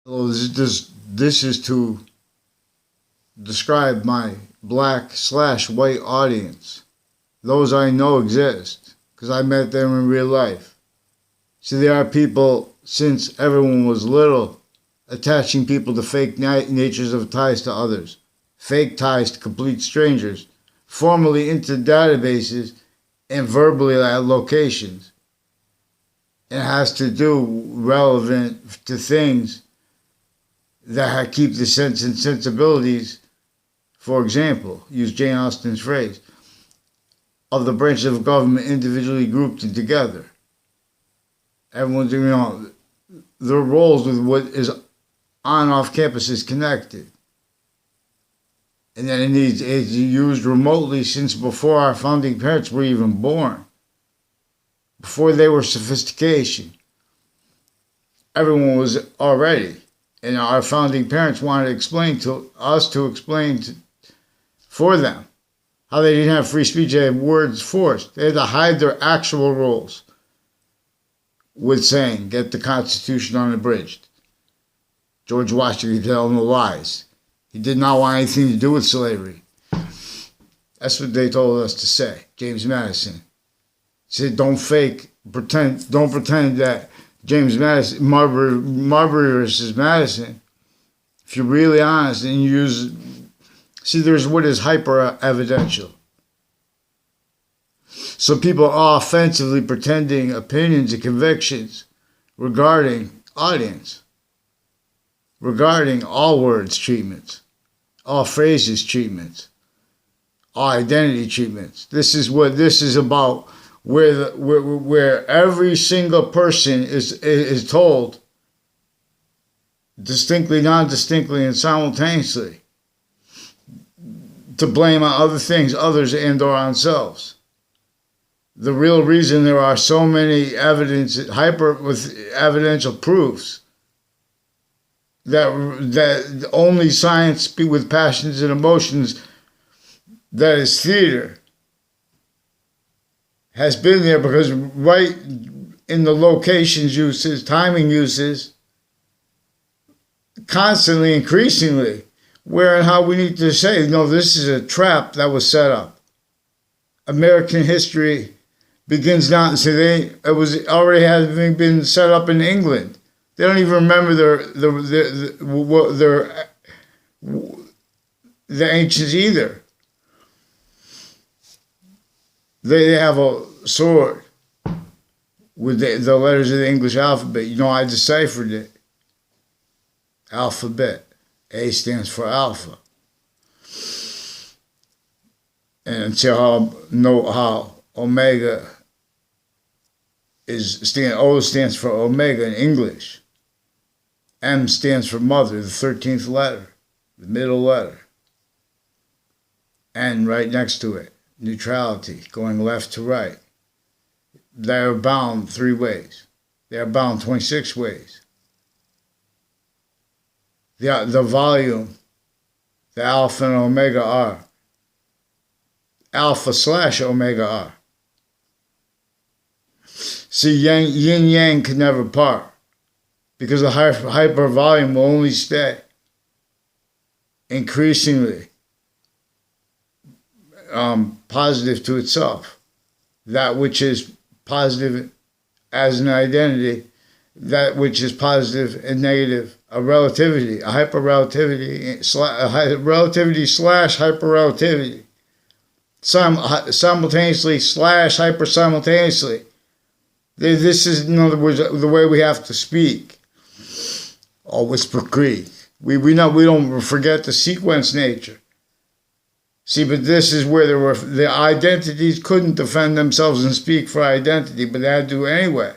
Hello, this is to describe my black/white audience. Those I know exist, because I met them in real life. See, there are people, since everyone was little, attaching people to fake natures of ties to others, fake ties to complete strangers, formally into databases and verbally at locations. It has to do relevant to things that keep the sense and sensibilities, for example, use Jane Austen's phrase, of the branches of government individually grouped and together. Everyone's, their roles with what is on off campus is connected. And then it's used remotely since before our founding parents were even born. Before they were sophistication. Everyone was already. And our founding parents wanted to explain for them how they didn't have free speech. They had words forced. They had to hide their actual roles with saying, get the Constitution unabridged. George Washington tell no lies. He did not want anything to do with slavery. That's what they told us to say. James Madison said, don't pretend that James Madison, Marbury versus Madison, if you're really honest and you there's what is hyper-evidential. So people are offensively pretending opinions and convictions regarding audience, regarding all words treatments, all phrases treatments, all identity treatments. This is about, where every single person is told distinctly, non-distinctly, and simultaneously to blame on other things, others, and or on themselves. The real reason there are so many with evidential proofs that only science with passions and emotions, that is theater, has been there, because right in the locations uses, timing uses, constantly, increasingly, where and how we need to say, no, this is a trap that was set up. American history begins now. So it was already having been set up in England. They don't even remember the ancients either. They have a sword with the letters of the English alphabet. I deciphered it. Alphabet. A stands for alpha. And until how omega O stands for omega in English. M stands for mother, the 13th letter, the middle letter. N right next to it. Neutrality, going left to right. They are bound 3 ways. They are bound 26 ways. The volume, the alpha and omega are. Alpha/omega are. See, yin yang can never part, because the hyper volume will only stay increasingly positive to itself. That which is positive as an identity, that which is positive and negative, a relativity, a hyper-relativity, a relativity/hyper-relativity, simultaneously / hyper-simultaneously. This is, in other words, the way we have to speak. Or whisper Creek. We don't forget the sequence nature. See, but this is where the identities couldn't defend themselves and speak for identity, but they had to anyway.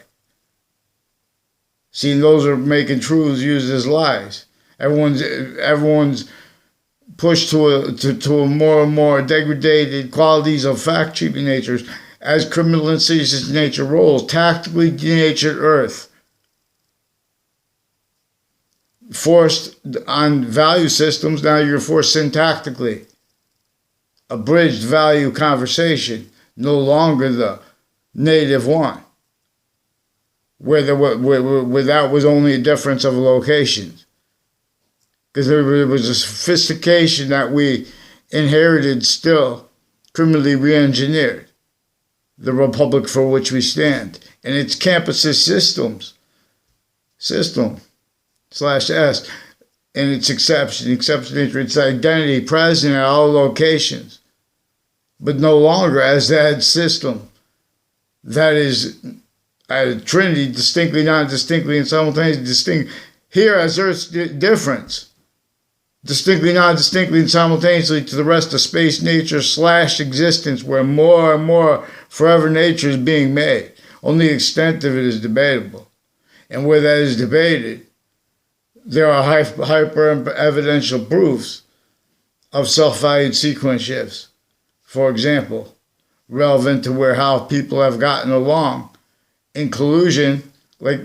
See, those are making truths used as lies. Everyone's pushed to a more and more degraded qualities of fact treatment natures as criminal insidious nature rolls, tactically denatured earth. Forced on value systems, now you're forced syntactically. Abridged value conversation, no longer the native one. where that was only a difference of locations. because there was a sophistication that we inherited still, criminally re-engineered, the republic for which we stand. And its campuses system/S, and its exception nature, its identity present at all locations, but no longer as that system that is a trinity, distinctly, non-distinctly, and simultaneously distinct. Here as Earth's difference, distinctly, non-distinctly, and simultaneously to the rest of space, nature / existence, where more and more forever nature is being made. Only the extent of it is debatable. And where that is debated, there are hyper-evidential proofs of self-valued sequence shifts. For example, relevant to how people have gotten along in collusion, like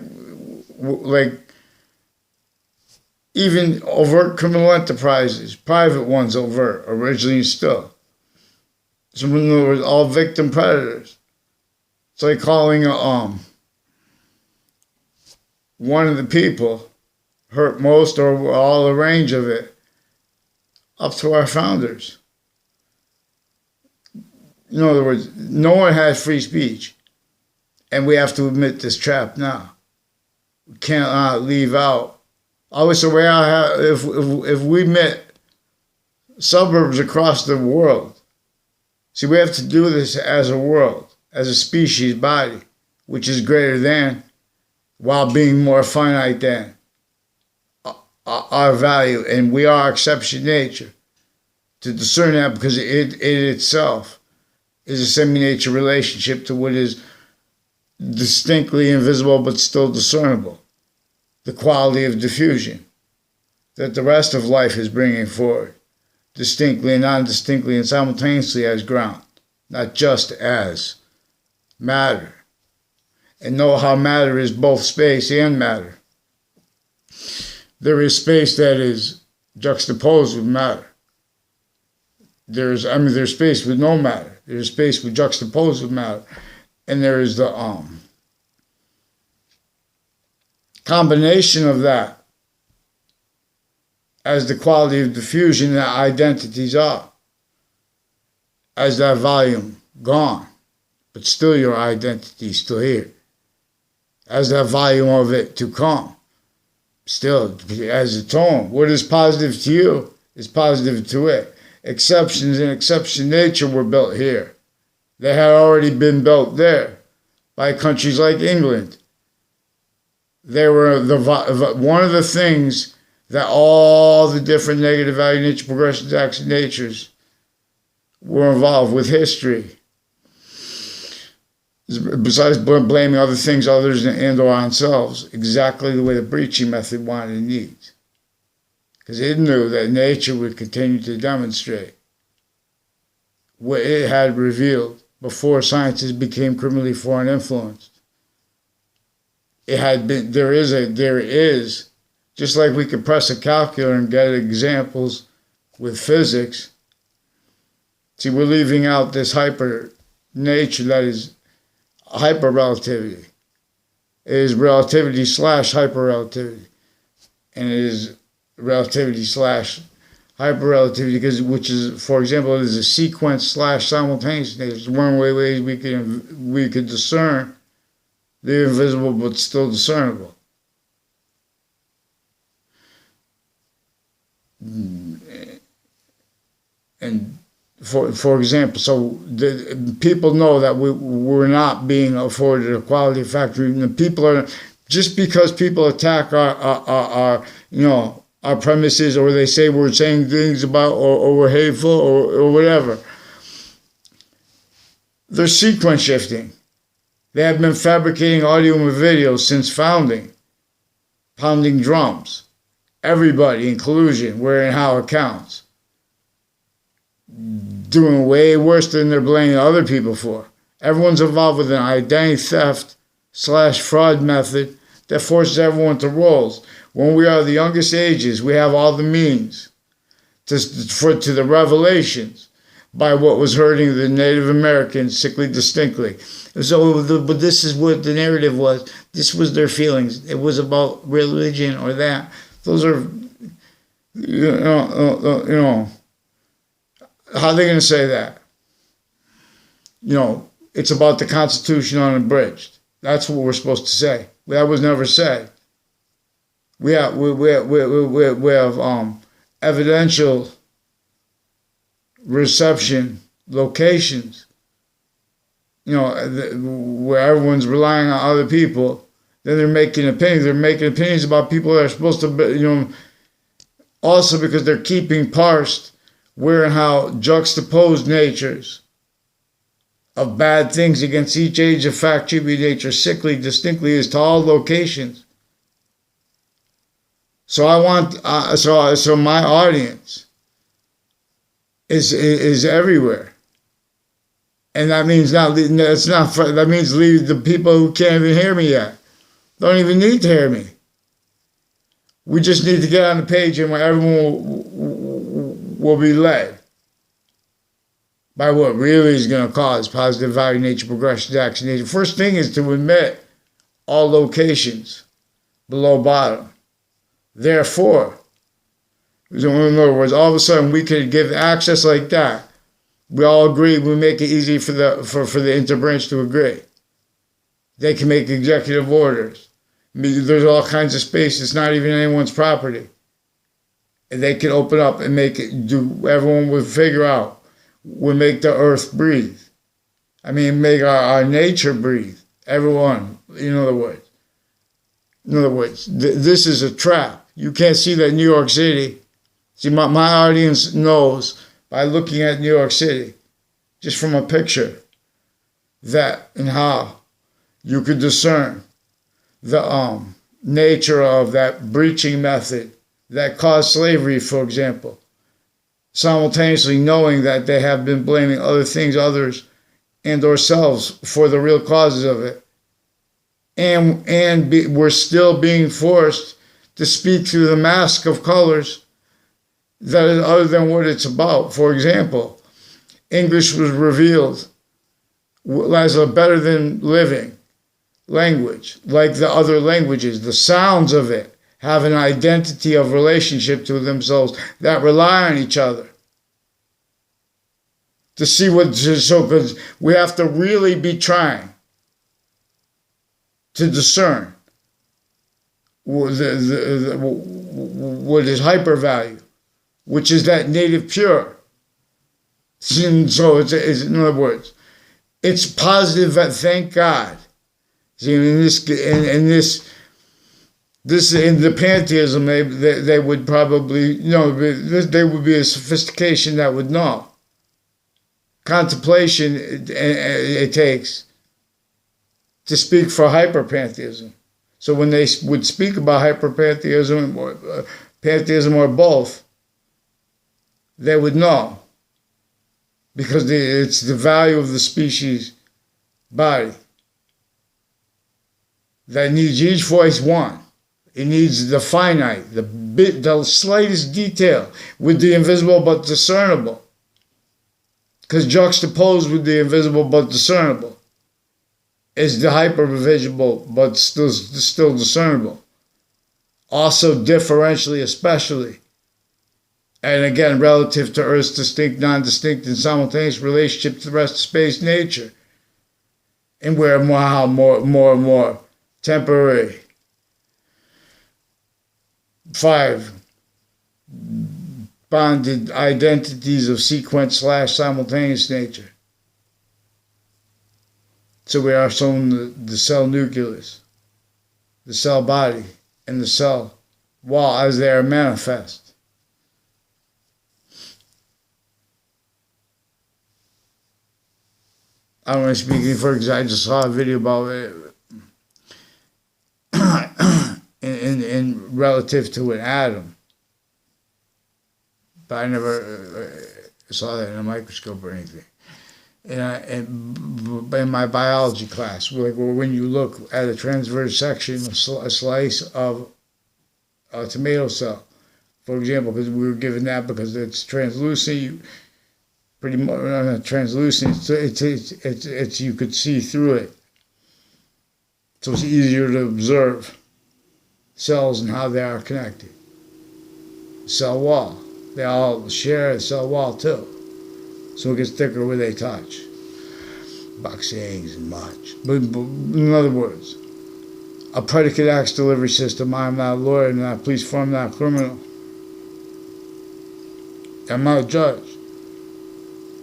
even overt criminal enterprises, private ones overt, originally and still. So in other words, all victim predators. It's like calling one of the people hurt most or all the range of it up to our founders. In other words, no one has free speech. And we have to admit this trap now. We cannot leave out. Always the way if we met suburbs across the world, see, we have to do this as a world, as a species body, which is greater than, while being more finite than our value. And we are exception nature. To discern that, because it itself is a semi-nature relationship to what is distinctly invisible but still discernible. The quality of diffusion that the rest of life is bringing forward, distinctly and non-distinctly and simultaneously as ground, not just as matter. And know how matter is both space and matter. There is space that is juxtaposed with matter. There's space with no matter. There's space with juxtaposed with matter. And there is the combination of that as the quality of diffusion that identities are. As that volume gone, but still your identity still here. As that volume of it to come, still as a tone. What is positive to you is positive to it. Exceptions and exception nature were built here. They had already been built there by countries like England. They were one of the things that all the different negative value nature, progressive action natures were involved with history. Besides blaming other things, others, and or ourselves, exactly the way the breaching method wanted and needs. Because it knew that nature would continue to demonstrate what it had revealed before sciences became criminally foreign influenced. It had been, there is, just like we could press a calculator and get examples with physics. See, we're leaving out this hyper nature that is hyper relativity. It is relativity / hyper relativity. And it is relativity / hyper relativity, which is, for example, it is a sequence / simultaneous. There's one way we could discern the invisible but still discernible. And for example, so people know that we're not being afforded a quality factor. And people are, just because people attack our premises, or they say we're saying things about, or we're hateful, or whatever, they're sequence shifting. They have been fabricating audio and video since founding, pounding drums, everybody in collusion, where and how it counts, doing way worse than they're blaming other people for. Everyone's involved with an identity theft / fraud method that forces everyone to roles. When we are the youngest ages, we have all the means to the revelations by what was hurting the Native Americans sickly distinctly. So, but this is what the narrative was. This was their feelings. It was about religion or that. Those are How are they going to say that? It's about the Constitution unabridged. That's what we're supposed to say. That was never said. We have evidential reception locations, where everyone's relying on other people. Then they're making opinions. They're making opinions about people that are supposed to be, also because they're keeping parsed where and how juxtaposed natures of bad things against each age of fact, tribute nature, sickly, distinctly is to all locations. So I want, so my audience is everywhere, and that means that means leave the people who can't even hear me yet. Don't even need to hear me. We just need to get on the page, and where everyone will be led by what really is going to cause positive value, nature, progression, action, nature. First thing is to admit all locations below bottom. Therefore, in other words, all of a sudden we could give access like that. We all agree. We make it easy for the interbranch to agree. They can make executive orders. There's all kinds of space. It's not even anyone's property. And they can open up and make it. Everyone would figure out. Would make the earth breathe. Make our nature breathe. Everyone. In other words, this is a trap. You can't see that in New York City. See, my audience knows by looking at New York City, just from a picture, that and how you could discern the nature of that breaching method that caused slavery, for example, simultaneously knowing that they have been blaming other things, others, and ourselves for the real causes of it. We're still being forced to speak through the mask of colors that is other than what it's about. For example, English was revealed as a better than living language, like the other languages. The sounds of it have an identity of relationship to themselves that rely on each other. To see because we have to really be trying to discern what is hypervalue, which is that native pure. So it's in other words, it's positive. Thank God. See, in the pantheism, they would probably they would be a sophistication that would know. Contemplation it takes to speak for hyperpantheism. So when they would speak about hyperpantheism or pantheism or both, they would know, because it's the value of the species body that needs each voice one. It needs the finite, the slightest detail with the invisible but discernible. Because juxtaposed with the invisible but discernible is the hypervisible but still discernible. Also differentially, especially. And again, relative to Earth's distinct, non-distinct, and simultaneous relationship to the rest of space, nature. And where more temporary. 5. Bonded identities of sequence/simultaneous nature. So we are shown the cell nucleus, the cell body, and the cell wall as they are manifest. I don't want to speak any further because I just saw a video about it in relative to an atom. But I never saw that in a microscope or anything. And in my biology class, when you look at a transverse section, a slice of a tomato cell, for example, because we were given that because it's translucent, pretty much not translucent. It's you could see through it, so it's easier to observe cells and how they are connected. cell wall. They all share a cell wall too. So it gets thicker where they touch. Boxing and much. But in other words, a predicate acts delivery system. I'm not a lawyer, I'm not a police form, I'm not a criminal. I'm not a judge.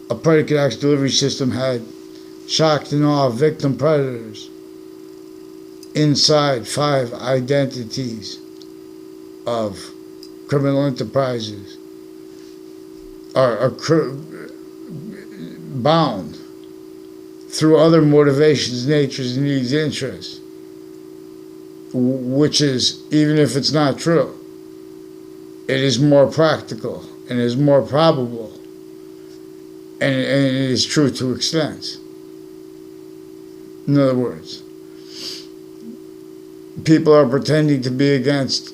A predicate acts delivery system had shocked and awed victim predators inside 5 identities of criminal enterprises are bound through other motivations, natures, needs, interests, which is, even if it's not true, it is more practical and is more probable, and it is true to extents. In other words, people are pretending to be against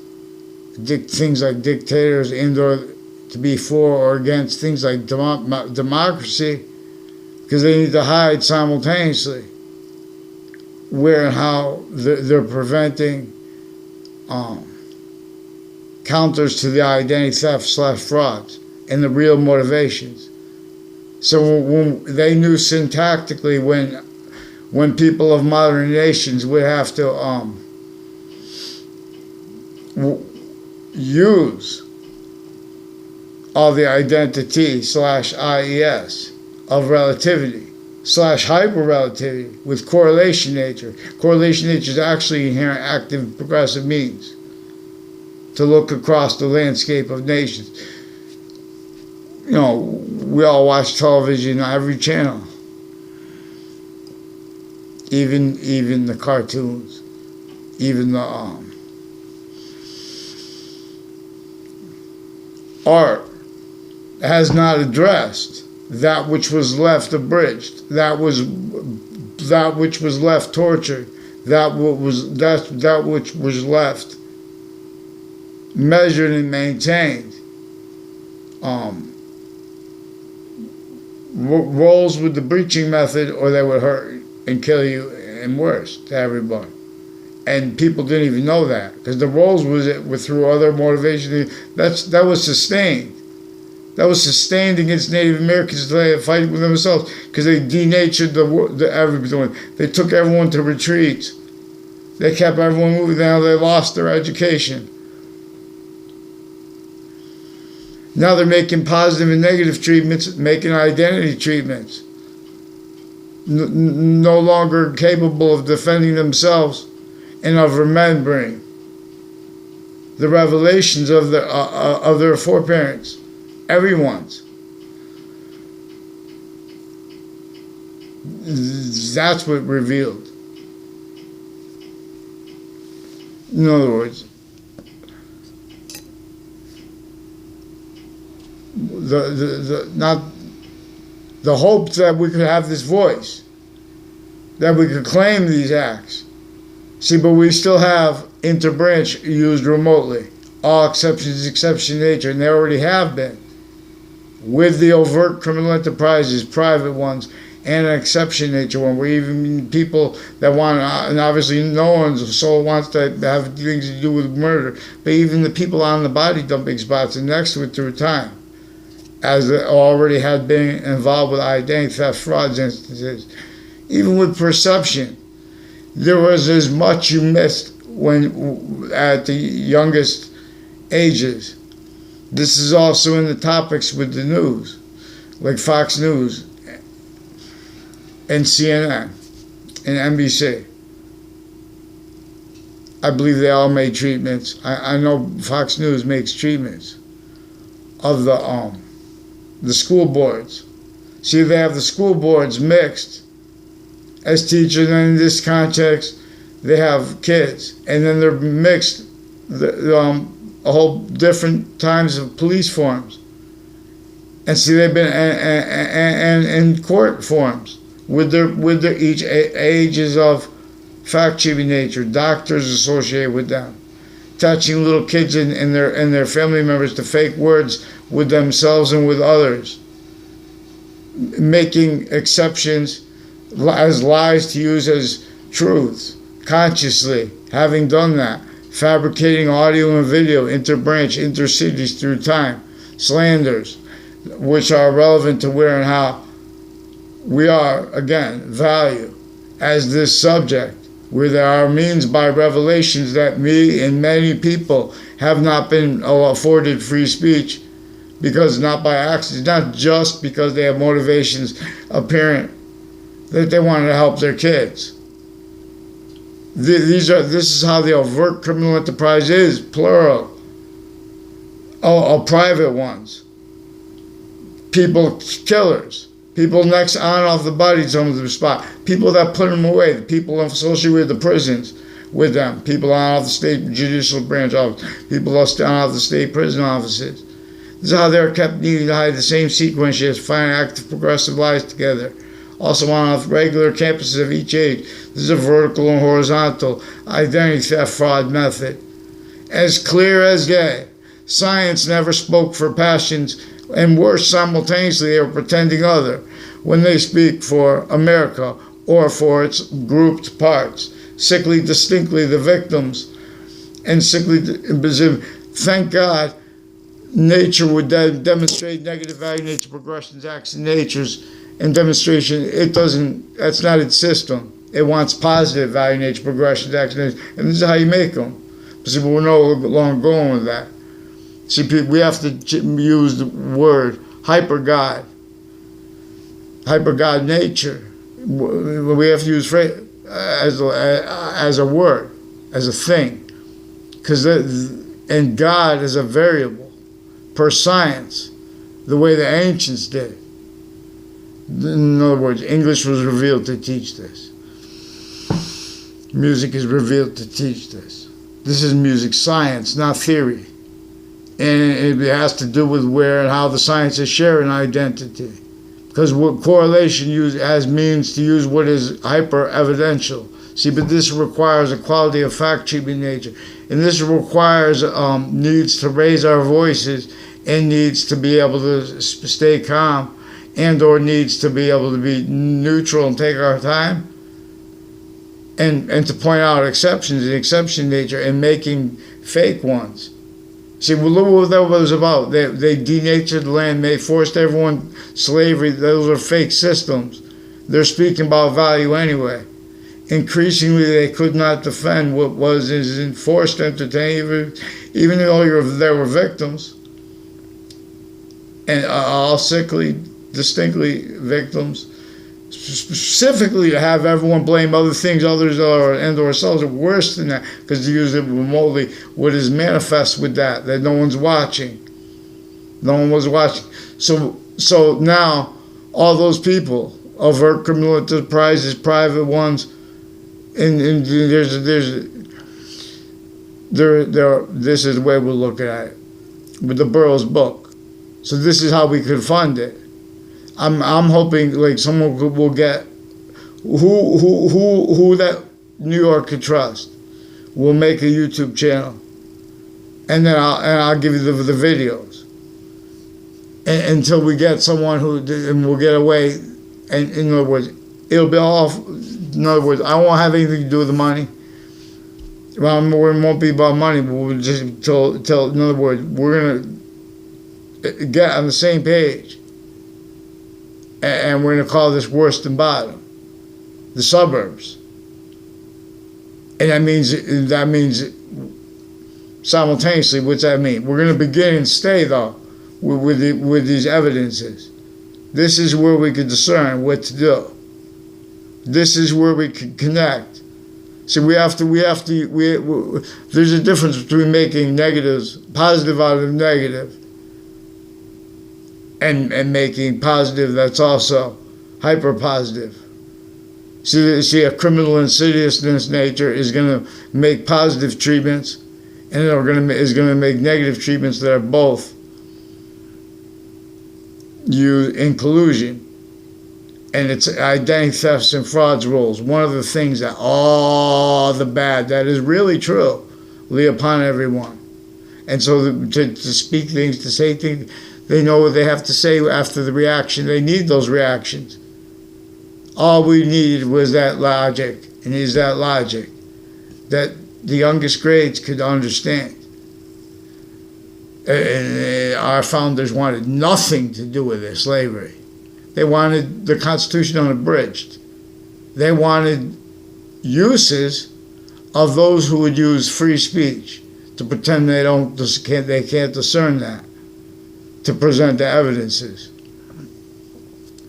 things like dictators and or to be for or against things like democracy because they need to hide simultaneously where and how they're preventing counters to the identity theft / frauds and the real motivations. So when they knew syntactically when people of modern nations would have to use all the identity / IES of relativity / hyperrelativity with correlation nature. Correlation nature is actually inherent active progressive means to look across the landscape of nations. You know, we all watch television on every channel. Even the cartoons, even the art has not addressed that which was left abridged, that which was left tortured, that which was left measured and maintained. Roles with the breaching method, or they would hurt and kill you, and worse to everybody. And people didn't even know that because the roles were through other motivations. That was sustained. That was sustained against Native Americans fighting with themselves because they denatured everyone. They took everyone to retreats. They kept everyone moving down. They lost their education. Now they're making positive and negative treatments, making identity treatments. No longer capable of defending themselves and of remembering the revelations of their foreparents, everyone's. That's what revealed. In other words, the hope that we could have this voice, that we could claim these acts. See, but we still have interbranch used remotely. All exceptions, exception nature, and they already have been. With the overt criminal enterprises, private ones, and an exception nature one, where even people that want, and obviously no one's soul wants to have things to do with murder, but even the people on the body dumping spots and next to it through time, as they already had been involved with identity theft, frauds instances. Even with perception, there was as much you missed when at the youngest ages. This is also in the topics with the news, like Fox News and CNN and NBC. I believe they all made treatments. I know Fox News makes treatments of the school boards. See, they have the school boards mixed as teachers, and in this context, they have kids, and then they're mixed a whole different times of police forms. And see, they've been in court forms with their each ages of fact-cheating nature, doctors associated with them, touching little kids and their family members to fake words with themselves and with others, making exceptions as lies to use as truths, consciously having done that, fabricating audio and video, interbranch, intercities through time, slanders, which are relevant to where and how we are, again, value as this subject, where there are means by revelations that me and many people have not been afforded free speech, because not by accident, not just because they have motivations apparent that they want to help their kids. This is how the overt criminal enterprise is, plural. Private ones. People killers. People next on and off the body to the spot. People that put them away. The people associated with the prisons with them. People on off the state judicial branch office. People on off the state prison offices. This is how they're kept needing to hide the same sequence as find active progressive lives together. Also on off regular campuses of each age. This is a vertical and horizontal identity theft fraud method. As clear as day. Science never spoke for passions, and worse, simultaneously they were pretending other when they speak for America or for its grouped parts. Sickly distinctly the victims, and sickly, thank God, nature would demonstrate negative value, nature progressions, acts, and natures, and demonstration. That's not its system. It wants positive value, nature progressions, acts, and natures, and this is how you make them. See, but we're no longer going with that. See, we have to use the word hyper-God nature. We have to use phrase as a word, as a thing. And God is a variable, per science, the way the ancients did. In other words, English was revealed to teach this. Music is revealed to teach this. This is music science, not theory. And it has to do with where and how the sciences share an identity. Because what correlation as means to use what is hyper-evidential. See, but this requires a quality of fact-treatment nature. And this requires needs to raise our voices and needs to be able to stay calm and or needs to be able to be neutral and take our time and to point out exceptions and exception nature and making fake ones. See, well, look what that was about. They denatured the land, they forced everyone slavery. Those are fake systems. They're speaking about value anyway. Increasingly, they could not defend what was enforced entertainment, even though there were victims, and all sickly, distinctly victims. Specifically, to have everyone blame other things, others and ourselves are worse than that, because they use it remotely. What is manifest with that no one's watching. No one was watching. So now, all those people, overt criminal enterprises, private ones, and this is the way we're looking at it with the Boroughs Book. So this is how we could fund it. I'm hoping like someone will get who that New York could trust. We'll make a YouTube channel, and then I'll give you the videos until we get someone and we'll get away. And in other words, it'll be all. In other words, I won't have anything to do with the money. Well, it won't be about money, but we'll just tell. In other words, we're gonna get on the same page. And we're going to call this worst and bottom, the suburbs. And that means simultaneously, what's that mean? We're going to begin and stay, though, with these evidences. This is where we can discern what to do. This is where we can connect. So there's a difference between making negatives, positive out of negative, and making positive that's also hyper-positive. See, a criminal insidiousness nature is going to make positive treatments, and is going to make negative treatments that are both used in collusion. And it's identity thefts and frauds rules. One of the things that all the bad, that is really true, lay upon everyone. And so to speak things, to say things, they know what they have to say after the reaction. They need those reactions. All we needed was that logic, and is that logic that the youngest grades could understand. And our founders wanted nothing to do with their slavery. They wanted the Constitution unabridged. They wanted uses of those who would use free speech to pretend they can't discern that, to present the evidences,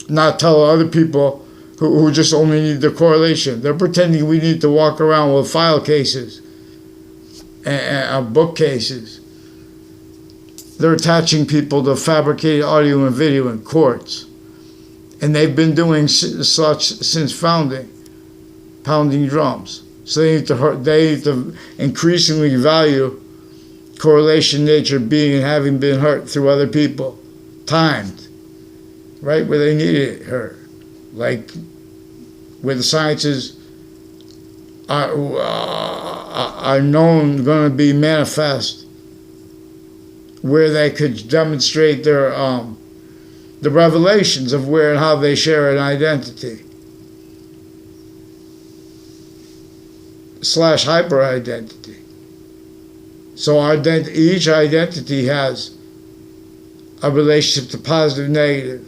not tell other people who just only need the correlation. They're pretending we need to walk around with file cases and bookcases. They're attaching people to fabricated audio and video in courts. And they've been doing such since founding, pounding drums. So they need to increasingly value correlation, nature, being, and having been hurt through other people, timed, right where they needed it hurt, like where the sciences are known going to be manifest, where they could demonstrate their the revelations of where and how they share an identity / hyper identity. So each identity has a relationship to positive, negative.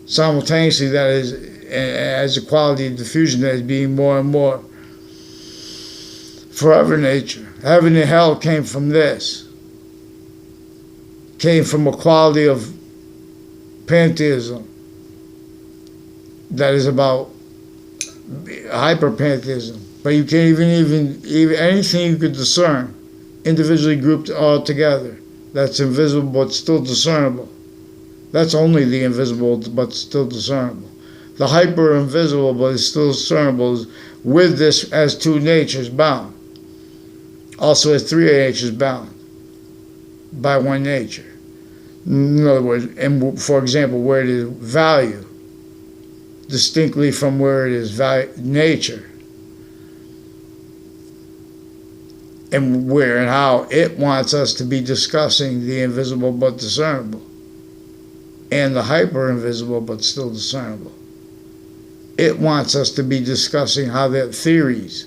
Simultaneously, that is, as a quality of diffusion that is being more and more forever nature. Heaven and hell came from this. Came from a quality of pantheism that is about hyper-pantheism. But you can't even anything you could discern, individually grouped all together, that's invisible but still discernible. That's only the invisible but still discernible. The hyper-invisible but is still discernible is with this as two natures bound. Also as three natures bound by one nature. In other words, and for example, where it is value, distinctly from where it is nature, and where and how it wants us to be discussing the invisible but discernible, and the hyper-invisible but still discernible. It wants us to be discussing how their theories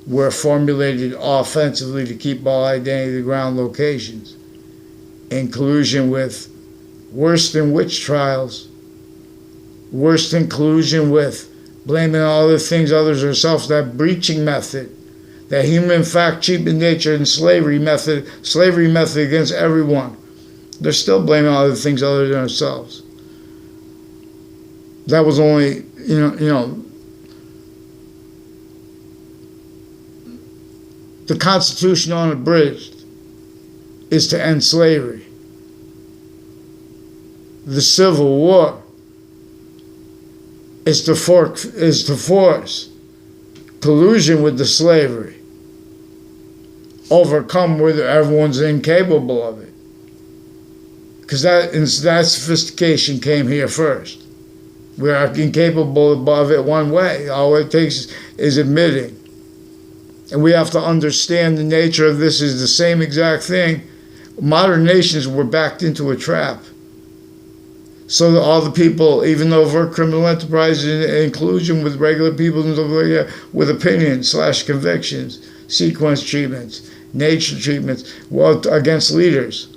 were formulated offensively to keep all identity ground locations, in collusion with worse than witch trials, worse than collusion with blaming all the things others are self, that breaching method, that human fact, cheapened nature, and slavery method against everyone. They're still blaming all the things other than ourselves. That was only, the Constitution unabridged is to end slavery. The Civil War is to force collusion with the slavery, overcome where everyone's incapable of it. Because that sophistication came here first. We are incapable of it one way. All it takes is admitting. And we have to understand the nature of this is the same exact thing. Modern nations were backed into a trap. So that all the people, even though overt criminal enterprises in collusion with regular people with opinions / convictions, sequence treatments, nature treatments, against leaders.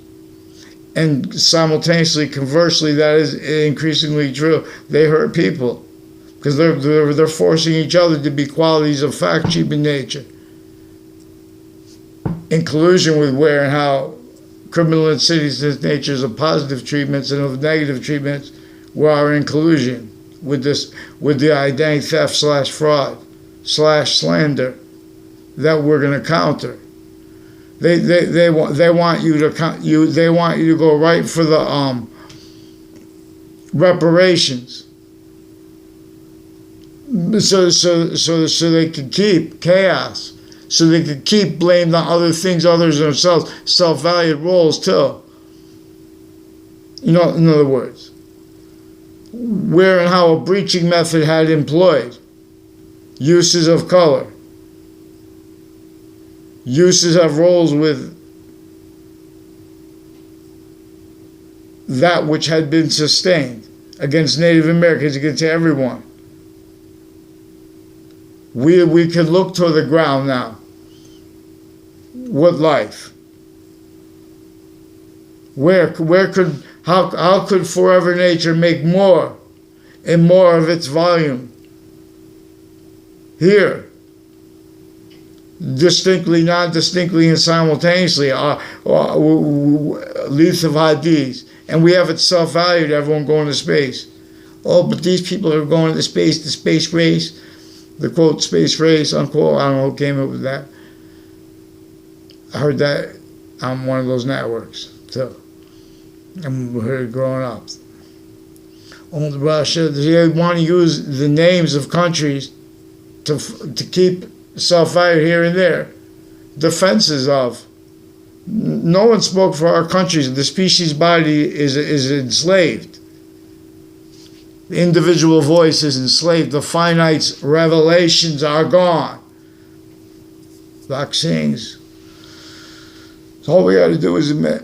And simultaneously, conversely, that is increasingly true. They hurt people because they're forcing each other to be qualities of fact, cheapened nature, in collusion with where and how criminal insidiousness natures of positive treatments and of negative treatments are in collusion with the identity theft / fraud / slander that we're going to counter. They want you to go right for the reparations, so they can keep chaos, so they can keep blaming on other things, others themselves, self-valued roles too. In other words, where and how a breaching method had employed uses of color, uses of roles with that which had been sustained against Native Americans, against everyone. We can look toward the ground now What life? How could forever nature make more and more of its volume? Here, distinctly, non-distinctly, and simultaneously, leaps of hadiths, and we have it self-valued, everyone going to space. Oh, but these people are going to space, the space race, the quote, space race, unquote, I don't know who came up with that. I heard that on one of those networks, too. I heard it growing up. Only Russia, they want to use the names of countries to keep self-value here and there. Defenses of. No one spoke for our countries. The species body is enslaved. The individual voice is enslaved. The finite's revelations are gone. Vaccines. So all we got to do is admit.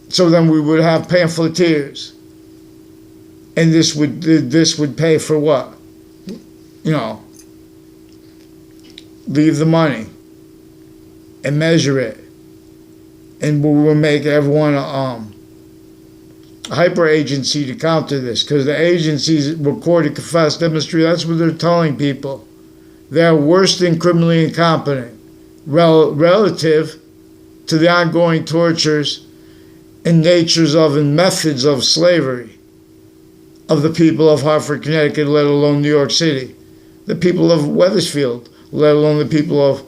So then we would have pamphleteers. And this would pay for what? You know, leave the money and measure it. And we will make everyone a hyper agency to counter this, because the agencies recorded, confess, demonstrate, that's what they're telling people. They're worse than criminally incompetent relative to the ongoing tortures and natures of and methods of slavery of the people of Hartford, Connecticut, let alone New York City, the people of Wethersfield, let alone the people of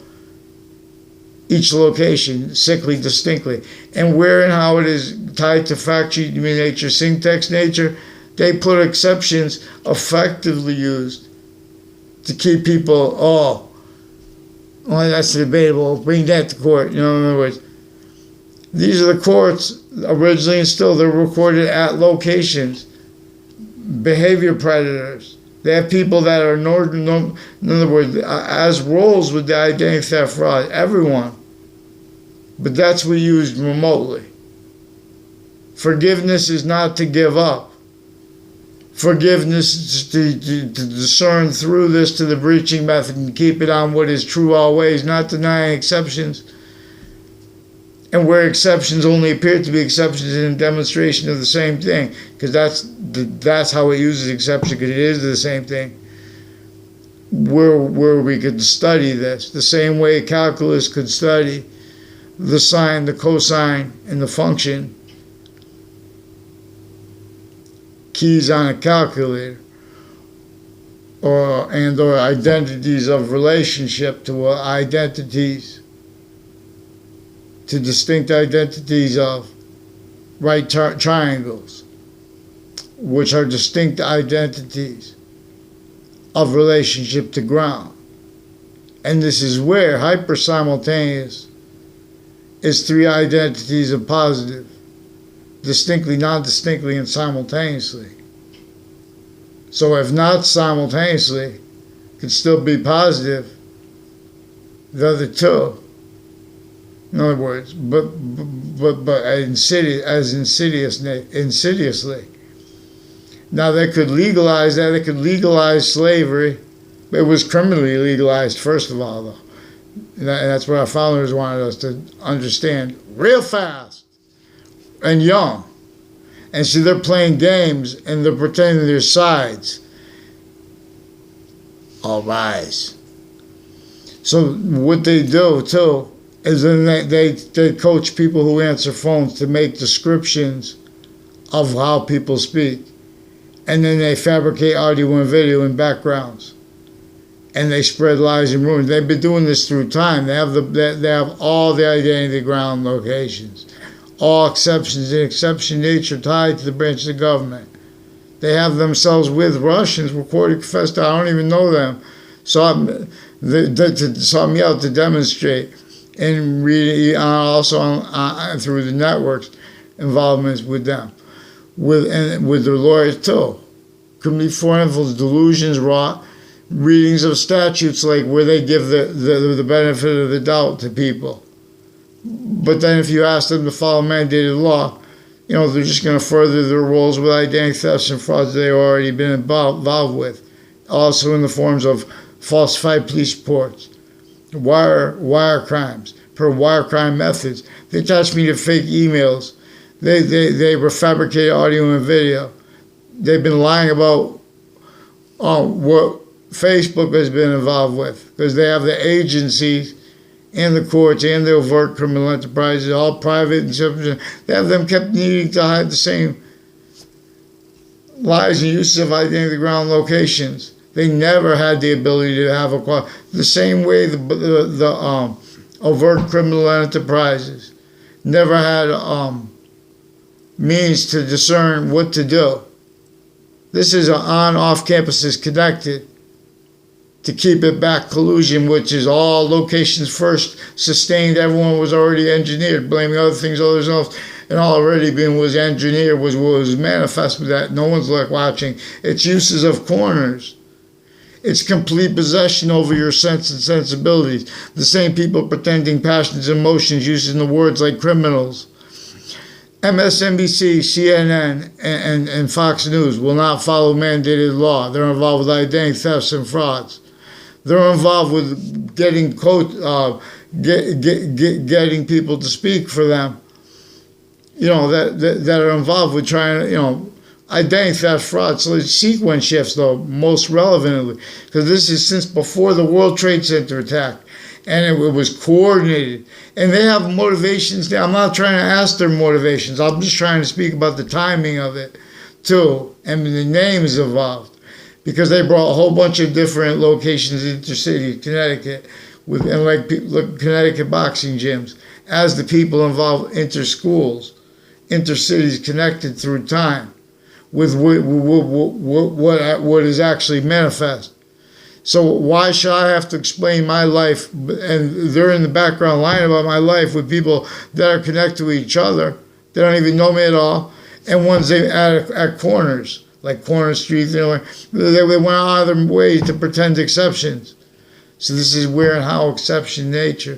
each location, sickly, distinctly. And where and how it is tied to fact sheet nature, syntax nature, they put exceptions effectively used to keep people, well, that's debatable, bring that to court. In other words, these are the courts originally and still, they're recorded at locations. Behavior predators. They have people that are, in other words, as roles with the identity theft fraud, everyone. But that's what we used remotely. Forgiveness is not to give up. Forgiveness is to discern through this to the breaching method and keep it on what is true always, not denying exceptions. And where exceptions only appear to be exceptions in demonstration of the same thing, because that's how it uses exception, because it is the same thing. Where we could study this, the same way calculus could study the sine, the cosine, and the function keys on a calculator, or identities of relationship to identities. To distinct identities of right triangles, which are distinct identities of relationship to ground. And this is where hyper-simultaneous is three identities of positive, distinctly, non-distinctly, and simultaneously. So if not simultaneously, could still be positive, the other two. In other words, but insidiously. Now they could legalize that. They could legalize slavery. It was criminally legalized, first of all, though. And that's what our founders wanted us to understand real fast and young. And so they're playing games and they're pretending they're sides. All rise. So what they do, too, is then they coach people who answer phones to make descriptions of how people speak. And then they fabricate audio and video and backgrounds. And they spread lies and rumors. They've been doing this through time. They have all the identity ground locations. All exceptions and exception nature tied to the branches of government. They have themselves with Russians recorded, confessed, I don't even know them. Sought me out to demonstrate. And read also through the networks involvements with them, with their lawyers too. Could be foreign influence, delusions, wrought, readings of statutes, like where they give the benefit of the doubt to people. But then if you ask them to follow mandated law, they're just going to further their roles with identity thefts and frauds they've already been involved with. Also in the forms of falsified police reports, wire crimes, per wire crime methods. They attach me to fake emails. They were fabricated audio and video. They've been lying about what Facebook has been involved with, because they have the agencies and the courts and the overt criminal enterprises, all private and separate. They have them kept needing to hide the same lies and uses of identity ground locations. They never had the ability to have the same way the overt criminal enterprises never had means to discern what to do. This is an on-off campuses connected to keep it back collusion, which is all locations first sustained. Everyone was already engineered, blaming other things, others else, and already being was engineered, was manifest with that. No one's like watching. It's uses of corners. It's complete possession over your sense and sensibilities. The same people pretending passions and emotions, using the words like criminals. MSNBC, CNN, and Fox News will not follow mandated law. They're involved with identity thefts and frauds. They're involved with getting getting people to speak for them. That are involved with trying to, identity theft, fraud. So it's sequence shifts, though, most relevantly, because this is since before the World Trade Center attack, and it was coordinated. And they have motivations. I'm not trying to ask their motivations. I'm just trying to speak about the timing of it, too, and the names involved, because they brought a whole bunch of different locations into city, Connecticut, and like Connecticut boxing gyms, as the people involved enter schools, enter cities, connected through time with what is actually manifest. So why should I have to explain my life? And they're in the background lying about my life with people that are connected to each other. They don't even know me at all. And ones they at corners, like corner streets, they went out of their way to pretend exceptions. So this is where and how exception nature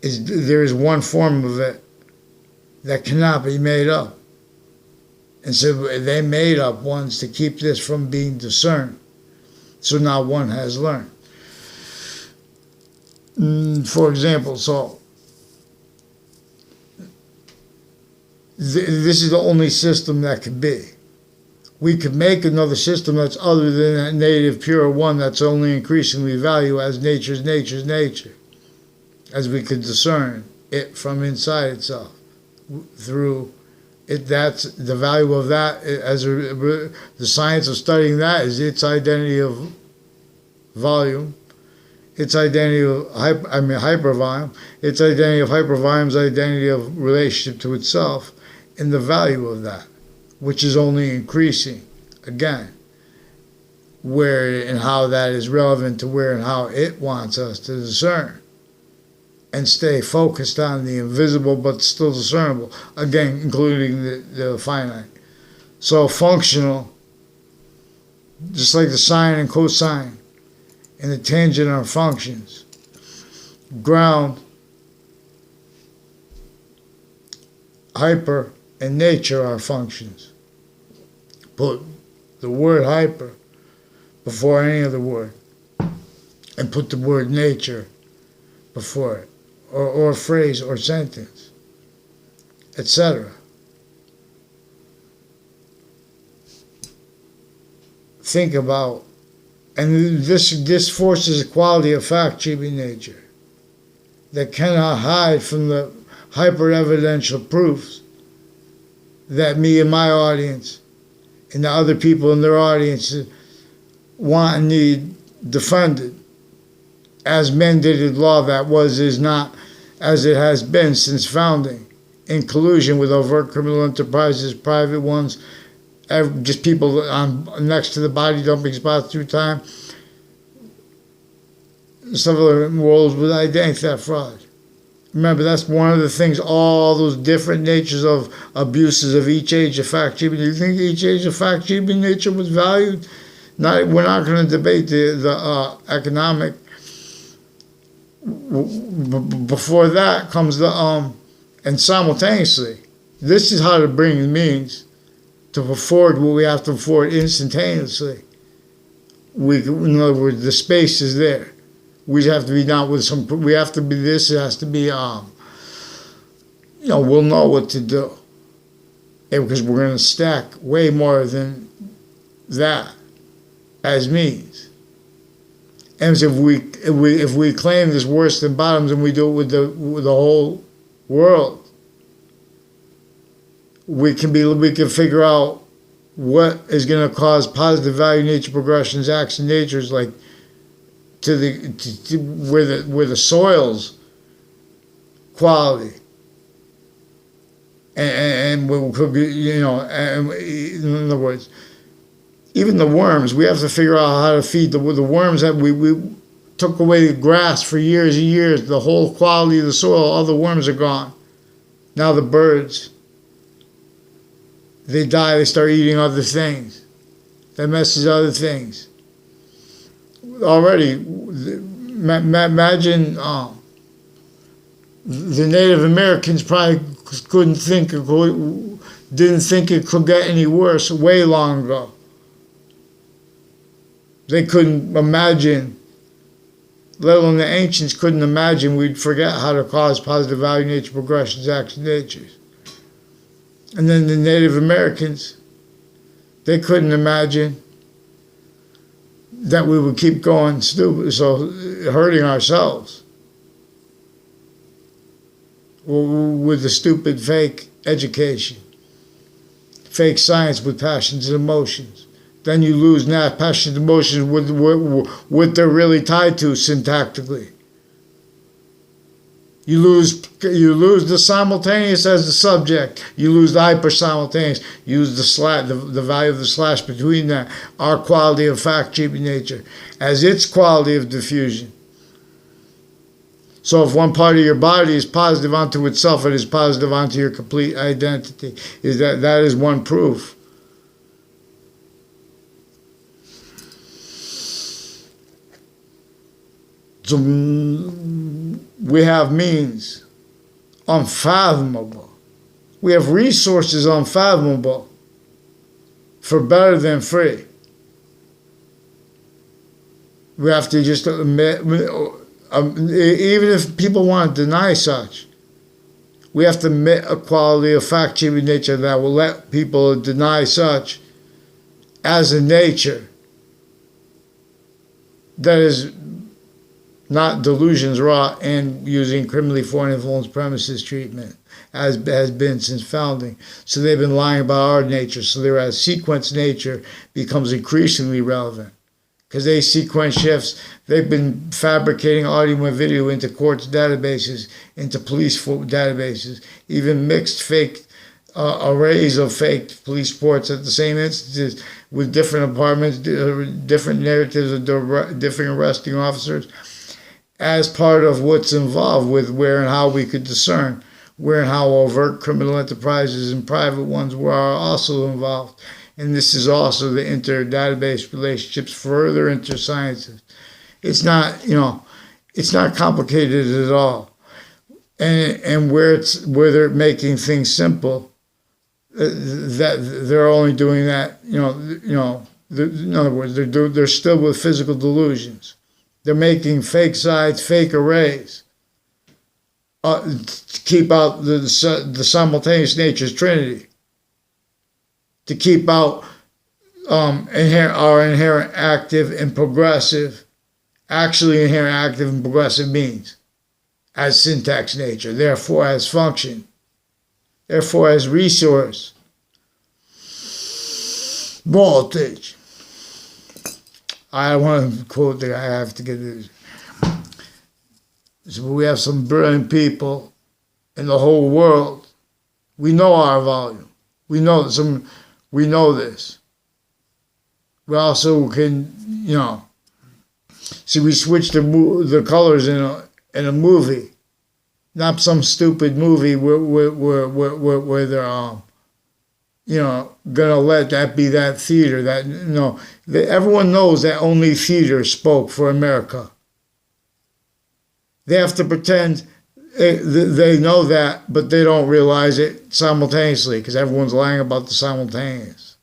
is. There is one form of it that cannot be made up. And so they made up ones to keep this from being discerned. So now one has learned. For example, this is the only system that could be. We could make another system that's other than that native pure one that's only increasingly valued as nature's nature, as we could discern it from inside itself through it. That's the value of that. The science of studying that is its identity of volume, its identity of hypervolume, its identity of hypervolume's identity of relationship to itself, and the value of that, which is only increasing again. Where and how that is relevant to where and how it wants us to discern and stay focused on the invisible but still discernible, again, including the finite. So functional, just like the sine and cosine and the tangent are functions. Ground, hyper, and nature are functions. Put the word hyper before any other word, and put the word nature before it, or phrase or sentence, etc. Think about, and this forces a quality of fact-keeping nature that cannot hide from the hyper-evidential proofs that me and my audience and the other people in their audiences want and need defended as mandated law that is not as it has been since founding, in collusion with overt criminal enterprises, private ones, just people next to the body dumping spots through time. Some of the roles with identity theft, fraud. Remember, that's one of the things, all those different natures of abuses of each age of fact-keeping. Do you think each age of fact-keeping nature was valued? We're not going to debate the economic. Before that comes and simultaneously, this is how to bring the means to afford what we have to afford instantaneously. In other words, the space is there. We have to be not with some. We have to be this. It has to be. We'll know what to do, because we're going to stack way more than that as means. And if we claim this worse than bottoms, and we do it with the whole world, we can figure out what is going to cause positive value nature progressions, action natures, like to where the soil's quality, and could be, in other words, even the worms, we have to figure out how to feed the worms that we took away the grass for years and years. The whole quality of the soil, all the worms are gone. Now the birds, they die, they start eating other things. That messes other things. Already, imagine the Native Americans probably didn't think it could get any worse way long ago. They couldn't imagine, let alone the ancients couldn't imagine we'd forget how to cause positive value nature progressions, action natures. And then the Native Americans, they couldn't imagine that we would keep going stupid, so hurting ourselves with the stupid fake education, fake science with passions and emotions. Then you lose that passions and emotions with what they're really tied to syntactically. You lose the simultaneous as the subject. You lose the hyper-simultaneous. You lose the value of the slash between that. Our quality of fact, cheap nature, as its quality of diffusion. So if one part of your body is positive onto itself, it is positive onto your complete identity. That is one proof. So we have means unfathomable. We have resources unfathomable for better than free. We have to just admit, even if people want to deny such, we have to admit a quality of fact, cheap nature that will let people deny such as a nature that is not delusions, wrought, and using criminally foreign influence premises treatment, as has been since founding. So they've been lying about our nature. So their sequence nature becomes increasingly relevant, because they sequence shifts. They've been fabricating audio and video into courts databases, into police databases, even mixed fake arrays of fake police reports at the same instances with different departments, different narratives of different arresting officers, as part of what's involved with where and how we could discern where and how overt criminal enterprises and private ones were also involved. And this is also the inter-database relationships, further inter-sciences. It's not, it's not complicated at all. And where they're making things simple, that they're only doing that, in other words, they're still with physical delusions. They're making fake sides, fake arrays, to keep out the simultaneous nature's trinity, to keep out our inherent active and progressive, actually inherent active and progressive means, as syntax nature, therefore as function, therefore as resource, voltage. I want to quote that I have to get this. So we have some brilliant people in the whole world. We know our volume. We know this. We also can, see, we switch the colors in a movie, not some stupid movie where they're gonna let that be that theater. Everyone knows that only theater spoke for America. They have to pretend they know that, but they don't realize it simultaneously, because everyone's lying about the simultaneous.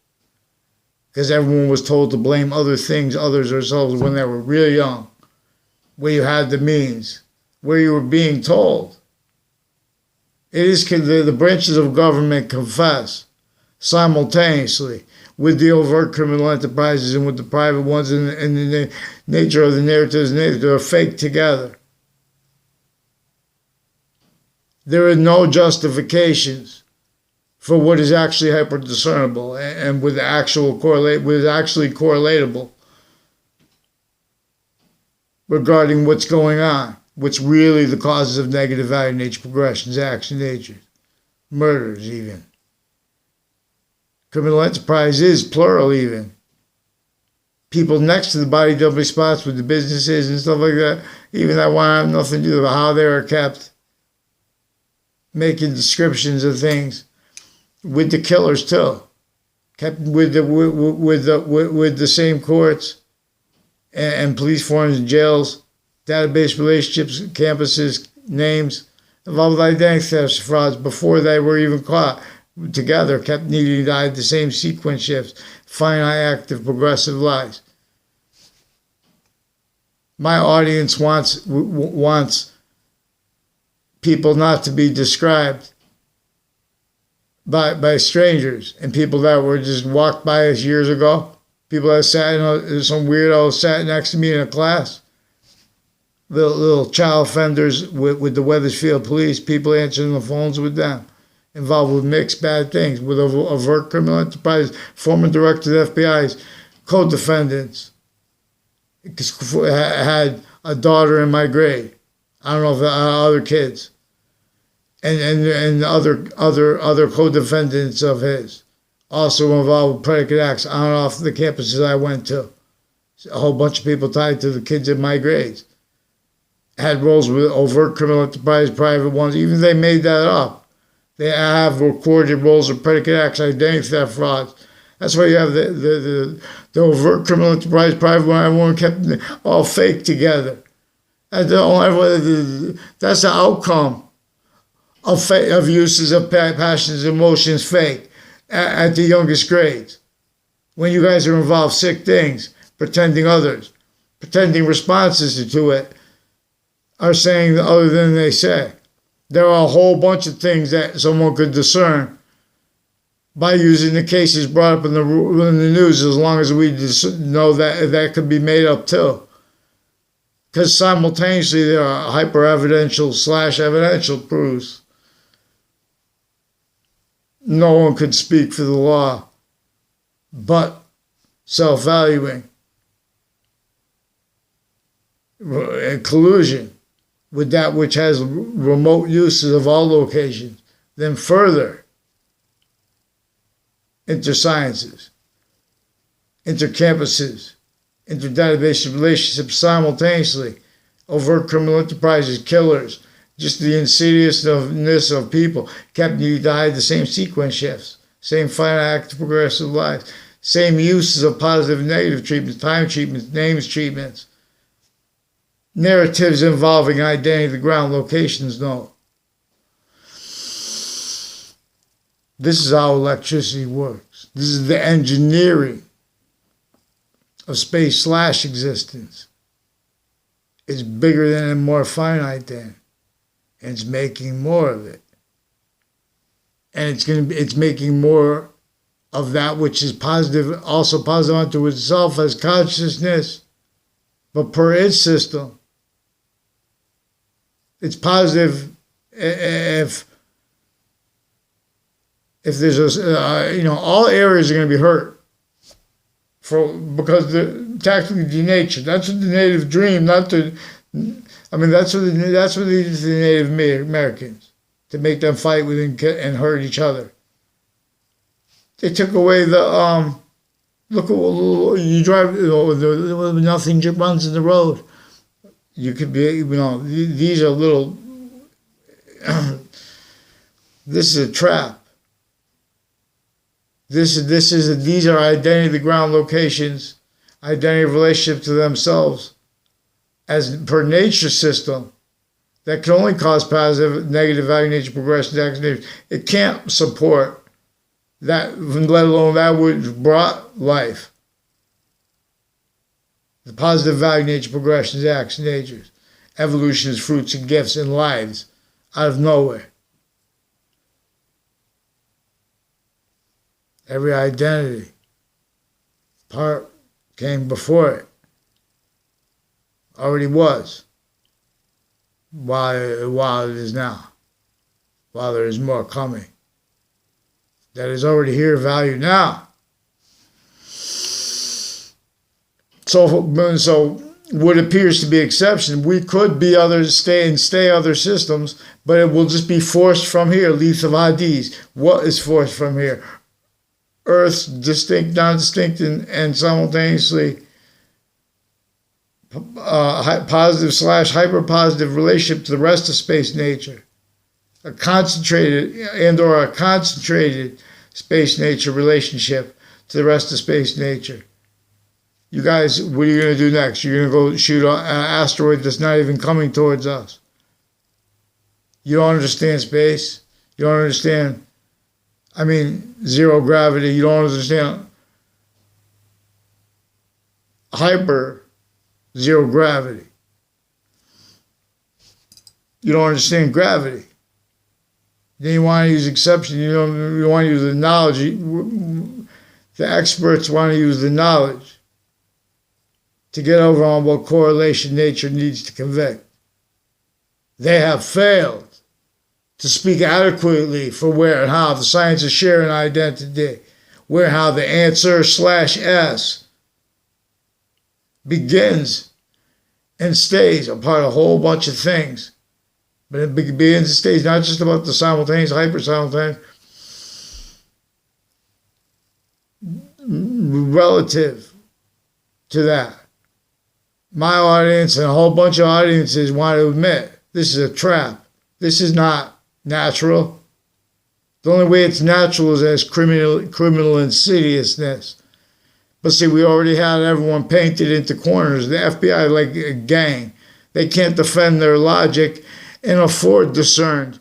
Because everyone was told to blame other things, others, themselves when they were really young. where you had the means, where you were being told. It is the branches of government confess simultaneously with the overt criminal enterprises and with the private ones, and the nature of the narratives. They're fake together. There are no justifications for what is actually hyper-discernible and with actually correlatable regarding what's going on, what's really the causes of negative value nature progressions, action nature, murders even. Criminal enterprise is plural even. People next to the body double spots with the businesses and stuff like that, even that one have nothing to do with how they are kept, making descriptions of things with the killers too, kept with the same courts and police forms and jails, database relationships, campuses, names, involved with identity thefts, frauds before they were even caught together, kept needing to hide the same sequence shifts, finite, active, progressive lies. My audience wants people not to be described by strangers and people that were just walked by us years ago. People that sat some weirdo sat next to me in a class. Little child offenders with the Weathersfield police, people answering the phones with them, involved with mixed bad things, with overt criminal enterprise, former director of the FBI's, co-defendants. Had a daughter in my grade. I don't know if other kids, and other co-defendants of his, also involved with predicate acts on and off the campuses I went to. A whole bunch of people tied to the kids in my grades. Had roles with overt criminal enterprise, private ones. Even they made that up. They have recorded roles of predicate acts, identity theft, frauds. That's why you have the overt criminal enterprise, private one. Everyone kept all fake together. That's the outcome of uses of passions, emotions, fake at the youngest grades. When you guys are involved, sick things, pretending responses to it are saying other than they say. There are a whole bunch of things that someone could discern by using the cases brought up in the news, as long as we know that could be made up too. Because simultaneously there are hyper-evidential / evidential proofs. No one could speak for the law but self-valuing. And collusion with that which has remote uses of all locations, then further intersciences, intercampuses, interdatabase relationships simultaneously, overt criminal enterprises, killers, just the insidiousness of people kept needing to hide the same sequence shifts, same finite active progressive lives, same uses of positive and negative treatments, time treatments, names treatments, narratives involving identity, the ground, locations, no. This is how electricity works. This is the engineering of space / existence. It's bigger than and more finite than. And it's making more of it. And it's making more of that which is positive, also positive unto itself as consciousness, but per its system. It's positive if there's all areas are going to be hurt because they're tactically denatured. That's what the native dream, that's what they did to the Native Americans, to make them fight with and hurt each other. They took away the you drive, nothing runs in the road. You could be, these are little. This is a trap. These are identity, the ground locations, identity relationship to themselves, as per nature system, that can only cause positive, negative value, nature, progression, action. It can't support that, let alone that which brought life. The positive value nature, progressions, acts, natures, evolutions, fruits and gifts and lives out of nowhere. Every identity part came before it. Already was. While it is now. While there is more coming. That is already here, value now. So what appears to be exception, we could be others, stay other systems, but it will just be forced from here, lethal IDs. What is forced from here? Earth's distinct, non-distinct, and simultaneously positive / hyper-positive relationship to the rest of space nature. A concentrated or a concentrated space nature relationship to the rest of space nature. You guys, what are you going to do next? You're going to go shoot an asteroid that's not even coming towards us. You don't understand space. You don't understand, zero gravity. You don't understand hyper zero gravity. You don't understand gravity. Then you want to use exception. You want to use the knowledge. The experts want to use the knowledge to get over on what correlation nature needs to convict. They have failed to speak adequately for where and how the sciences share an identity, where and how the answer /S begins and stays a part of a whole bunch of things. But it begins and stays not just about the simultaneous, hyper-simultaneous, relative to that. My audience and a whole bunch of audiences want to admit this is a trap. This is not natural. The only way it's natural is as criminal insidiousness. But see, we already had everyone painted into corners. The FBI like a gang. They can't defend their logic and afford discerned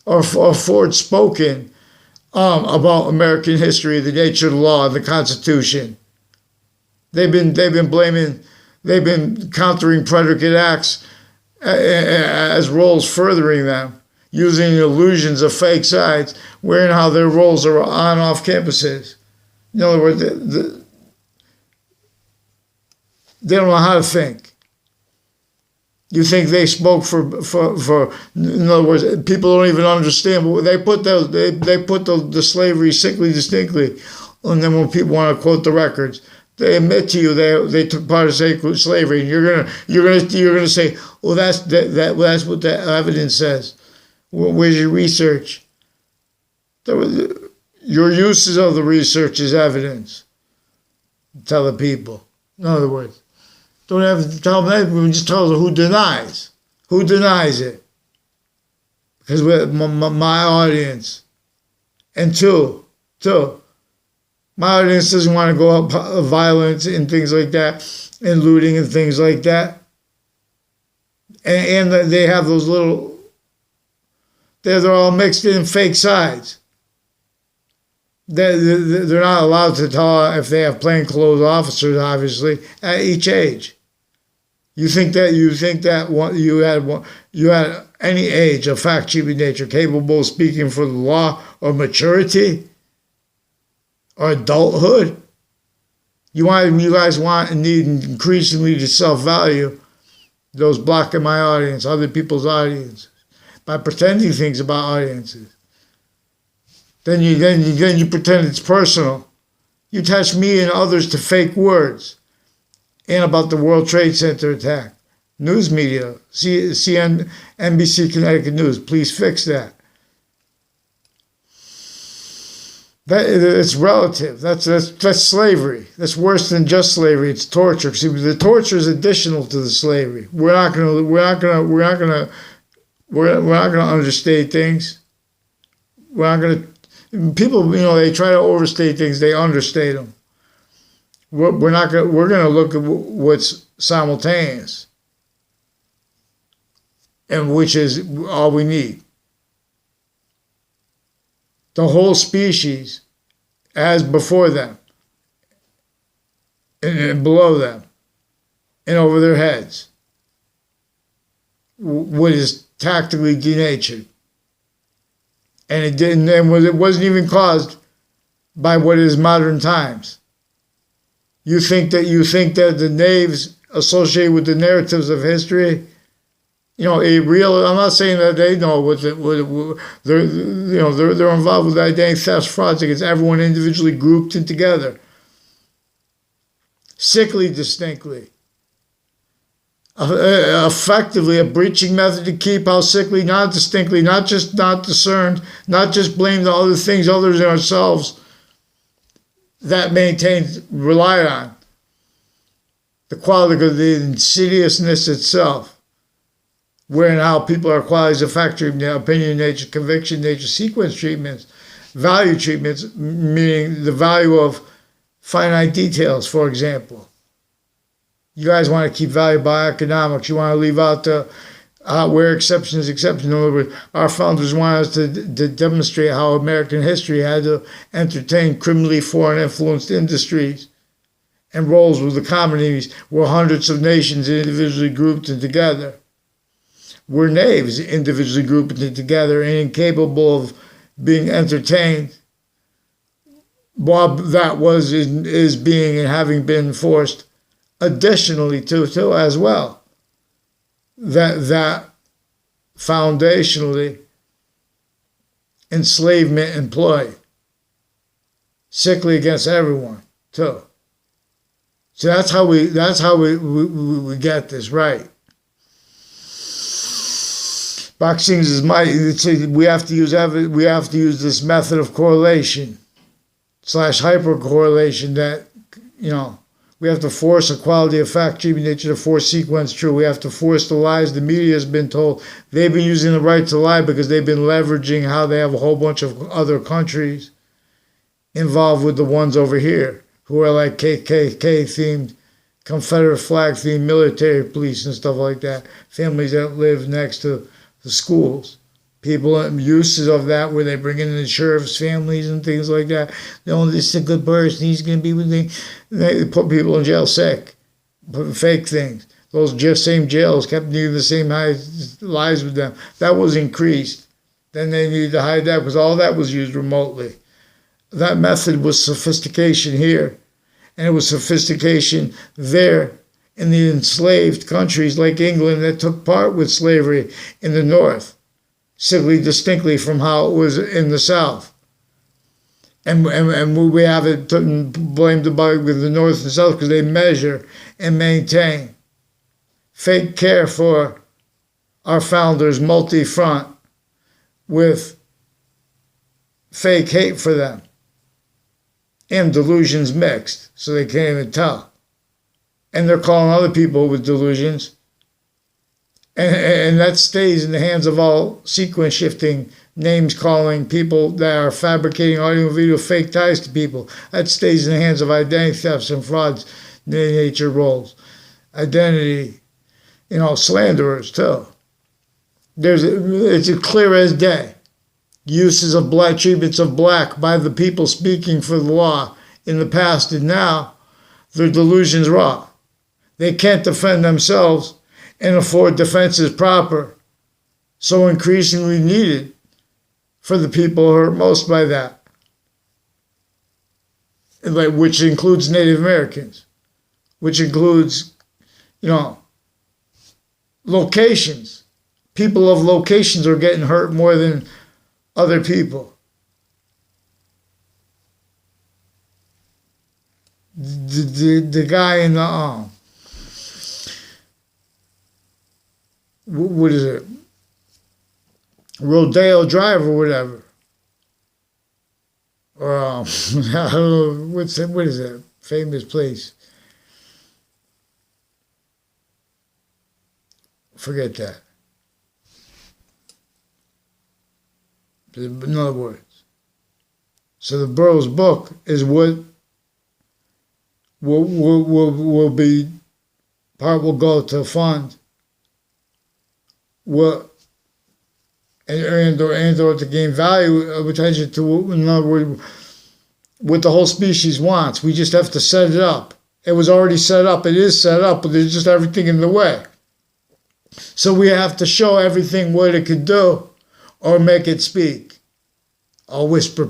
or afford spoken about American history, the nature of the law, the Constitution. They've been countering predicate acts as roles furthering them, using illusions of fake sides, wherein how their roles are on off campuses. In other words, they don't know how to think. You think they spoke for in other words, people don't even understand. But they put the slavery distinctly, and then when people want to quote the records, they admit to you they took part of slavery, and you're gonna say, well, that's what the evidence says. Where's your research? Your uses of the research is evidence. Tell the people. In other words, don't have to tell them anything. Just tell them who denies. Who denies it? Because my audience, and two, my audience doesn't want to go up violence and things like that, and looting and things like that. And they have those little, they're all mixed in fake sides. They're not allowed to tell if they have plainclothes officers, obviously, at each age. You think that you had any age of fact-cheating nature capable of speaking for the law or maturity or adulthood? You guys want and need increasingly to self-value those blocking my audience, other people's audiences, by pretending things about audiences. Then you pretend it's personal. You attach me and others to fake words. And about the World Trade Center attack. News media, CNN, NBC, Connecticut News, please fix that. It's relative. That's slavery. That's worse than just slavery. It's torture. See, the torture is additional to the not gonna understate things. We're not gonna. People, they try to overstate things. They understate them. We're gonna look at what's simultaneous, and which is all we need. The whole species as before them and below them and over their heads. What is tactically denatured. And it wasn't even caused by what is modern times. You think that the knaves associated with the narratives of history, I'm not saying that they know they're involved with identity theft, frauds against everyone individually grouped and together. Sickly distinctly. Effectively a breaching method to keep out sickly, not distinctly, not just not discerned, not just blame the other things others than ourselves that rely on the quality of the insidiousness itself, where and how people are qualities of fact treatment, opinion nature, conviction nature, sequence treatments, value treatments, meaning the value of finite details, for example. You guys want to keep value by economics. You want to leave out where exception is exception. In other words, our founders wanted us to demonstrate how American history had to entertain criminally foreign influenced industries and roles with the communities where hundreds of nations individually grouped and together. We're knaves individually grouped and together and incapable of being entertained while that is being and having been forced additionally too as well. That foundationally enslavement employed. Sickly against everyone too. So that's how we get this right. Boxing is we have to use this method of correlation / hypercorrelation that, we have to force a quality of fact treatment nature to force sequence true. We have to force the lies the media has been told. They've been using the right to lie because they've been leveraging how they have a whole bunch of other countries involved with the ones over here who are like KKK themed, Confederate flag themed military police and stuff like that. Families that live next to the schools. People uses of that where they bring in the sheriff's families and things like that. This is a good person. He's going to be with me. They put people in jail sick. Put fake things. Those same jails kept needing the same lies with them. That was increased. Then they needed to hide that because all that was used remotely. That method was sophistication here. And it was sophistication there in the enslaved countries like England that took part with slavery in the North. Simply distinctly from how it was in the South. And we have it blamed about with the North and South because they measure and maintain fake care for our founders multi-front with fake hate for them and delusions mixed so they can't even tell. And they're calling other people with delusions. And that stays in the hands of all sequence shifting, names calling people that are fabricating audio and video fake ties to people. That stays in the hands of identity thefts and frauds, nature roles. Identity, slanderers too. It's clear as day. Uses of black, treatments of black by the people speaking for the law in the past and now, their delusions wrought. They can't defend themselves and afford defenses proper, so increasingly needed for the people who are most by that, which includes Native Americans, which includes, locations. People of locations are getting hurt more than other people. The guy in the what is it? Rodeo Drive or whatever. Or I don't know what is that famous place? Forget that. In other words, so the Boroughs Book is what will be part will go to fund what and or to gain value of attention to, in other words, what the whole species wants. We just have to set it up It was already set up. It is set up, but there's just everything in the way. So we have to show everything what it could do or make it speak. I'll whisper